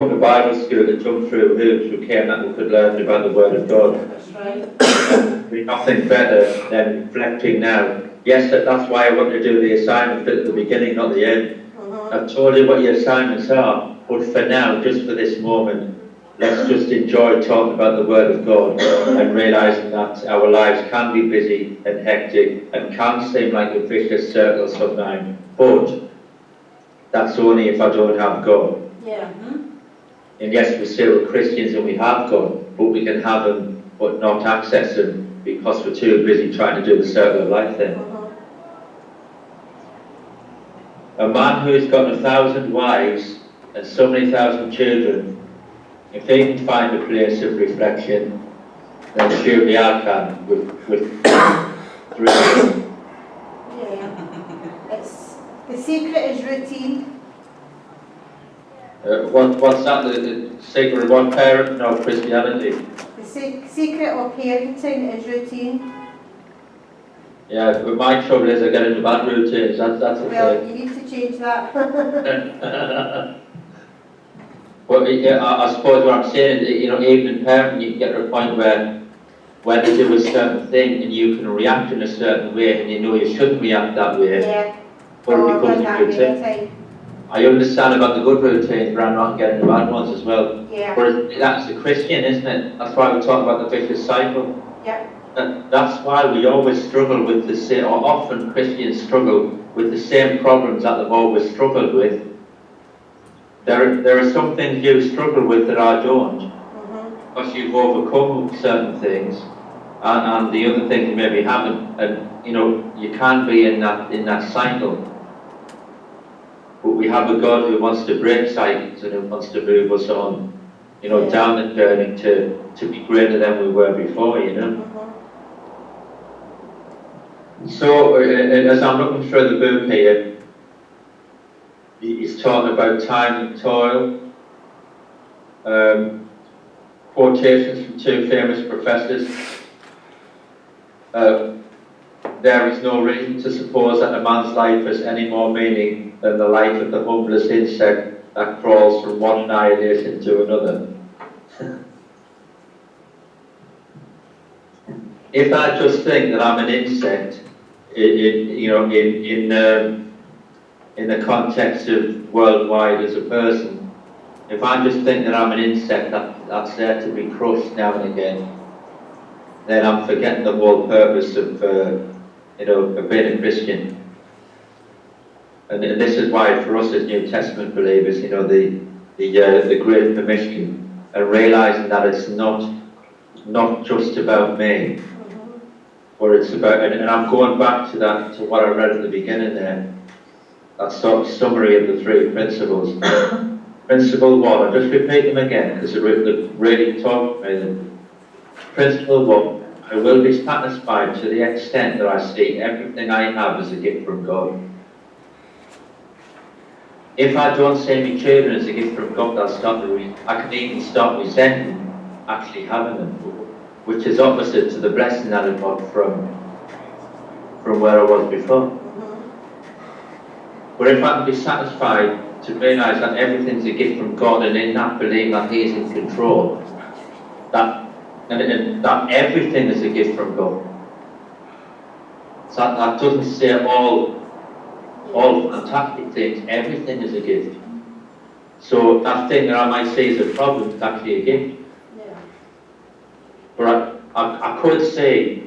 from the Bible school to jump through hoops, we came that we could learn about the Word of God. That's right. There's nothing better than reflecting now. Yes, that's why I want to do the assignment at the beginning, not the end. I've told you what your assignments are, but for now, just for this moment, let's just enjoy talking about the Word of God and realising that our lives can be busy and hectic and can seem like a vicious circle sometimes, but that's only if I don't have God. Yeah. And yes, we say we're Christians and we have God, but we can have Him but not access Him because we're too busy trying to do the circle of life thing. A man who has got 1,000 wives and so many thousand children, if he can find a place of reflection, then surely I can with 3. Yeah. It's the secret is routine. What's that? The secret of one parent? No, Christianity. The secret of parenting is routine. Yeah, but my trouble is I get into bad routines. That's the Well, thing. you need to change that. Well, yeah, I suppose what I'm saying is, even in parenting, you can get to a point where when they do a certain thing and you can react in a certain way and you shouldn't react that way, Yeah. but Oh, it becomes a routine. I understand about the good routines, but I'm not getting the bad ones as well. Yeah. Whereas that's a Christian, isn't it? That's why we talk about the vicious cycle. Yeah. And that's why we always struggle with the same, or often Christians struggle with the same problems that they've always struggled with. There are some things you struggle with that I don't, because you've overcome certain things, and the other things maybe haven't. And you can be in that cycle. But we have a God who wants to break cycles and who wants to move us on, down the journey to be greater than we were before, So, as I'm looking through the book here, he's talking about time and toil, quotations from 2 famous professors. There is no reason to suppose that a man's life has any more meaning than the life of the humblest insect that crawls from one annihilation to another. If I just think that I'm an insect, in the context of worldwide as a person, if I just think that I'm an insect that's there to be crushed now and again, then I'm forgetting the whole purpose of being a Christian. And this is why for us as New Testament believers, the Great Commission, and realising that it's not just about me, or it's about, and I'm going back to what I read at the beginning there, that sort of summary of the 3 principles. Principle 1, I'll just repeat them again because they really talk to me. Principle 1, I will be satisfied to the extent that I see everything I have as a gift from God. If I don't see my children as a gift from God, I can even stop resenting actually having them, which is opposite to the blessing that I got from where I was before. But if I can be satisfied to realise that everything's a gift from God, and in that believe that He is in control, that everything is a gift from God. So that doesn't say all fantastic things, everything is a gift. So that thing that I might see as a problem is actually a gift. But I could say,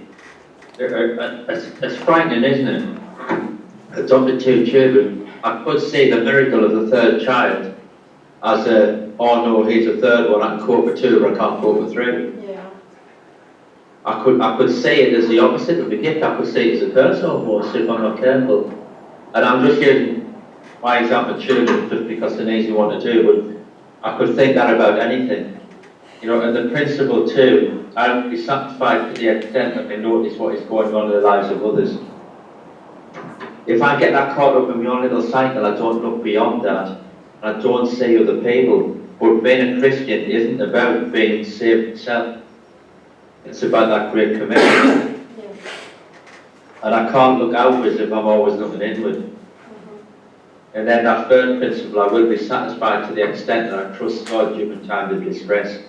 it's frightening, isn't it? Adopted 2 children. I could see the miracle of the 3rd child as oh no, he's a 3rd one, I can cope with 2, but I can't cope with 3. Yeah. I could say it as the opposite of a gift. I could say it as a curse almost if I'm not careful. And I'm just using my example of children just because it's an easy one to do, but I could think that about anything. And the principle 2, I will be satisfied to the extent that I notice what is going on in the lives of others. If I get that caught up in my own little cycle, I don't look beyond that. And I don't see other people. But being a Christian isn't about being saved itself. It's about that great commitment. And I can't look outwards if I'm always looking inward. And then that third principle, I will be satisfied to the extent that I trust God during time of distress,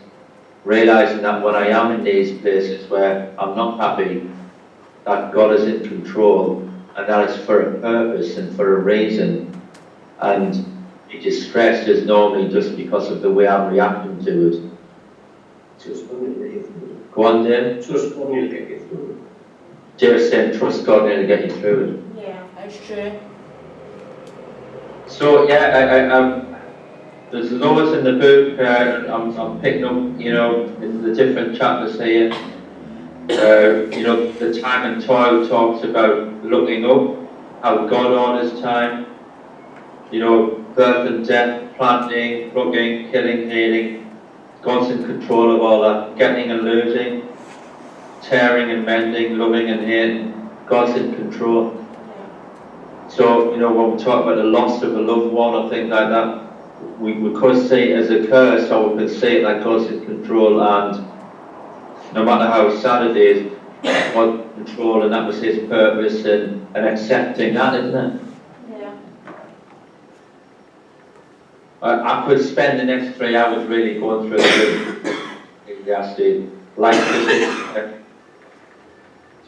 realising that when I am in these places where I'm not happy, that God is in control, and that is for a purpose and for a reason. And the distress is normally just because of the way I'm reacting to it. Trust God will get you through Go on, Dave. it. Trust God will get you through it. Dave's saying trust God and He'll get you through it. Yeah. That's true. So yeah, there's loads in the book. I'm picking up, you know, in the different chapters here. You know, the time and toil talks about looking up, how God orders time. You know, birth and death, planting, plugging, killing, healing. God's in control of all that. Getting and losing, tearing and mending, loving and hating. God's in control. So, you know, when we talk about the loss of a loved one or things like that, we could see it as a curse, or we could see it like God's in control, and no matter how sad it is, God's in control, and that was His purpose, and accepting that, isn't it? Yeah. I could spend the next 3 hours really going through the Ecclesiastes. Like this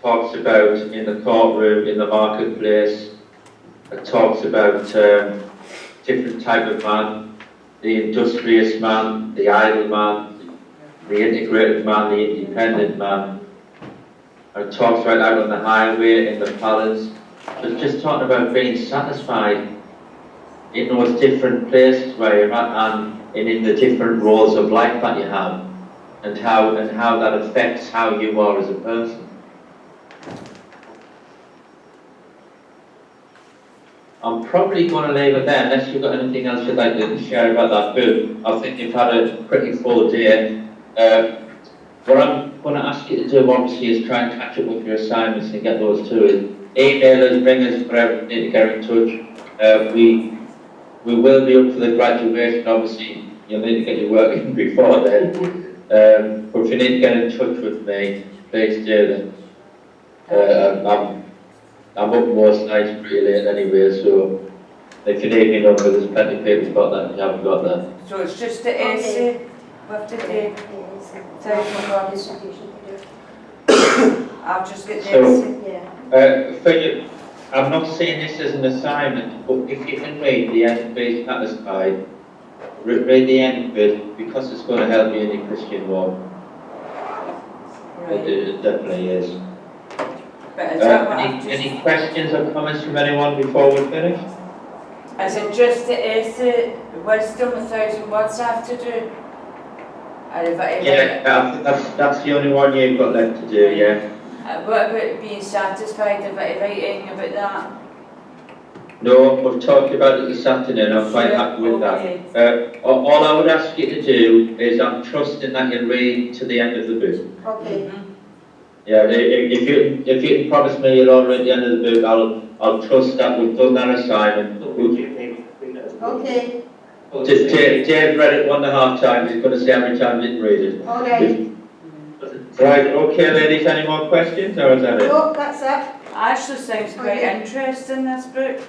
talks about in the courtroom, in the marketplace. It talks about different type of man, the industrious man, the idle man, the integrated man, the independent man. And it talks right out on the highway, in the palace. So it's just talking about being satisfied in those different places where you're at, and in the different roles of life that you have, and how that affects how you are as a person. I'm probably going to leave it there, unless you've got anything else you'd like to share about that book. I think you've had a pretty full day. What I'm going to ask you to do, obviously, is try and catch up with your assignments and get those to us. Email us, ring us, wherever you need to get in touch. We will be up for the graduation, obviously. You'll need to get your work in before then. But if you need to get in touch with me, please do then. I'm up most nights pretty late anyway, so if you need me number, there's plenty of people who've got that and you haven't got that. So it's just the essay we have to do. Distribution to do. I've just got the So- essay. Yeah. For you, I'm not saying this as an assignment, but if you can read the end of Being Satisfied, read the end of it, because it's going to help you in your Christian walk. Right. It definitely is. But is that what Any, I've just... any questions or comments from anyone before we finish? Is it just the essay, wisdom, 1,000 words I have to do? Or if I, Yeah, that's the only one you've got left to do, yeah. What about being satisfied? Have I write anything about that? No, we've talked about it this afternoon, I'm quite happy with that. All I would ask you to do is I'm trusting that you'll read to the end of the book. Okay. Yeah, if you can promise me you'll all read the end of the book, I'll trust that we've done that assignment. Okay. Dave read it 1.5 times, he's going to say how many times he didn't read it. All right. Right, okay ladies, any more questions or is that it? No, that's it. Actually sounds quite interesting, this book.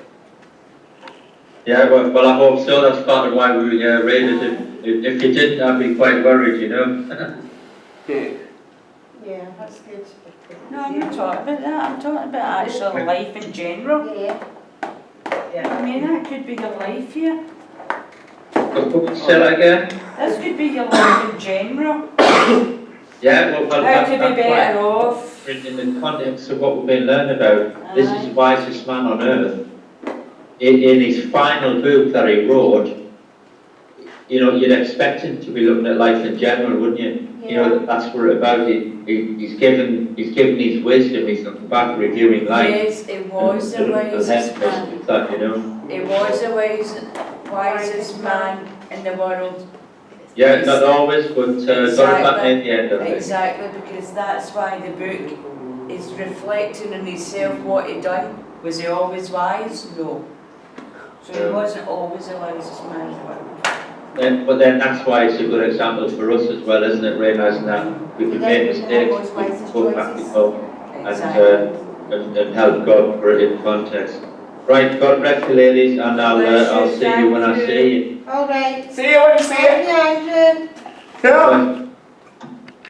Yeah, well I hope so, that's part of why we read it. If you didn't, I'd be quite worried, you know. Yeah, that's good. No, I'm not talking about that, I'm talking about actual life in general. Yeah. I mean, that could be your life here. Say that again? This could be your life in general. Yeah, well How to be better off. in the context of what we've been learning about, this is the wisest man on earth. In his final book that he wrote, you know, you'd expect him to be looking at life in general, wouldn't you? Yeah. You know, that's what it's about. He's given his wisdom, he's looking back, reviewing life. Yes, it was the wisest man. That, you know. It was the wisest man in the world. Yeah, not always, but got it back in the end of it. Exactly, because that's why the book is reflecting on himself, what he done. Was he always wise? No. So he wasn't always the wisest man in the world. But then that's why it's a good example for us as well, isn't it? Realising that we can make mistakes, we can go back before Exactly. and help God for it in context. Right, God bless you ladies, and Bless you, I'll see you when I thank you. see you. All right. See you when you see it. Bye, Andrew. Yeah.